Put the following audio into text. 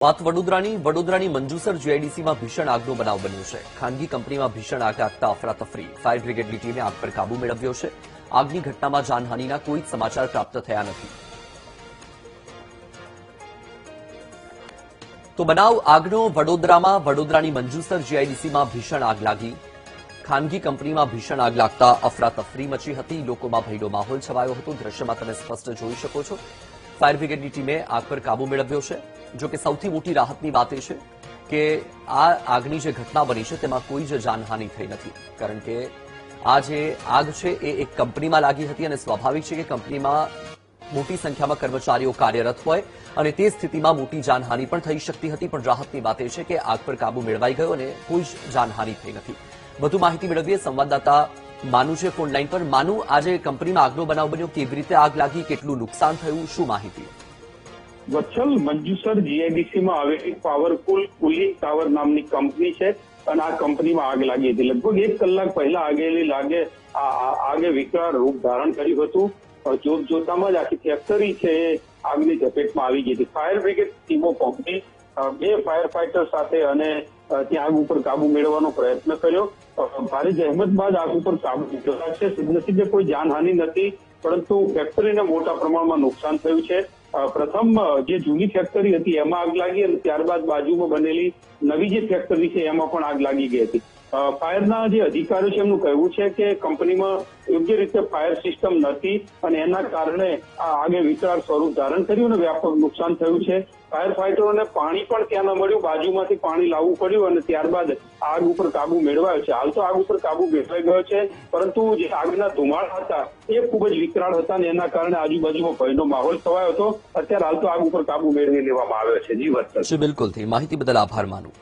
વાત વડોદરાની મંજુસર જીઆઈડીસીમાં ભીષણ આગનો બનાવ બન્યો છે। ખાનગી કંપનીમાં ભીષણ આગ લાગતા અફરાતફરી। ફાયર બ્રિગેડની ટીમે આગ પર કાબુ મેળવ્યો છે। આગની ઘટનામાં જાનહાનિના કોઈ સમાચાર પ્રાપ્ત થયા નથી। તો બનાવ આગનો વડોદરાની મંજુસર જીઆઈડીસીમાં ભીષણ આગ લાગી। ખાનગી કંપનીમાં ભીષણ આગ લાગતા અફરાતફરી મચી હતી। લોકોમાં ભયનો માહોલ છવાયો હતો। દ્રશ્યમાં તમે સ્પષ્ટ જોઈ શકો છો। ફાયર બ્રિગેડની ટીમે આગ પર કાબુ મેળવ્યો છે। જો કે સૌથી મોટી રાહતની વાત એ છે કે આ આગની જે ઘટના બની છે તેમાં કોઈ જ જાનહાનિ થઈ નથી, કારણ કે આ જે આગ છે એ એક કંપનીમાં લાગી હતી અને સ્વાભાવિક છે કે કંપનીમાં મોટી સંખ્યામાં કર્મચારીઓ કાર્યરત હોય અને તે સ્થિતિમાં મોટી જાનહાનિ પણ થઈ શકતી હતી। પણ રાહતની વાત એ છે કે આગ પર કાબુ મેળવાઈ ગયો અને કોઈ જ જાનહાનિ થઈ નથી। વધુ માહિતી મેળવીએ સંવાદદાતા માનુ છે ફોન લાઈન પર। માનુ, આજે કંપનીમાં આગનો બનાવ બન્યો, કેવી રીતે આગ લાગી, કેટલું નુકસાન થયું, શું માહિતી? વત્સલ, મંજુસર જીઆઈડીસીમાં આવેલી પાવરફુલ કુલિંગ ટાવર નામની કંપની છે અને આ કંપનીમાં આગ લાગી હતી। લગભગ 1 કલાક પહેલા આગે વિકરાળ રૂપ ધારણ કર્યું હતું। જોતામાં જ આખી ફેક્ટરી છે એ આગની ઝપેટમાં આવી ગઈ હતી। ફાયર બ્રિગેડ ટીમો પહોંચી 2 ફાયર ફાઈટર સાથે અને ત્યાં આગ ઉપર કાબુ મેળવવાનો પ્રયત્ન કર્યો। ભારે જહેમત બાદ આગ ઉપર કાબુ મેળવ્યા છે। સદનસીબે કોઈ જાનહાનિ નથી, પરંતુ ફેક્ટરીને મોટા પ્રમાણમાં નુકસાન થયું છે। પ્રથમ જે જૂની ફેક્ટરી હતી એમાં આગ લાગી અને ત્યારબાદ બાજુમાં બનેલી નવી જે ફેક્ટરી છે એમાં પણ આગ લાગી ગઈ હતી। ફાયરના જે અધિકારીઓ છે એમનું કહેવું છે કે કંપનીમાં યોગ્ય રીતે ફાયર સિસ્ટમ નથી અને એના કારણે આ આગે વિકરાળ સ્વરૂપ ધારણ કર્યું અને વ્યાપક નુકસાન થયું છે। ફાયર ફાઈટરોને પાણી પણ ત્યાં ન મળ્યું, બાજુમાંથી પાણી લાવવું પડ્યું અને ત્યારબાદ આગ ઉપર કાબુ મેળવાયો છે। હાલ તો આગ ઉપર કાબુ મેળવાઈ ગયો છે, પરંતુ જે આગના ધુમાડા હતા એ ખૂબ જ વિકરાળ હતા અને એના કારણે આજુબાજુમાં ભયનો માહોલ છવાયો હતો। અત્યારે હાલ તો આગ ઉપર કાબુ મેળવી લેવામાં આવ્યો છે। જી વત્સલ। બિલકુલ, માહિતી બદલ આભાર માનું।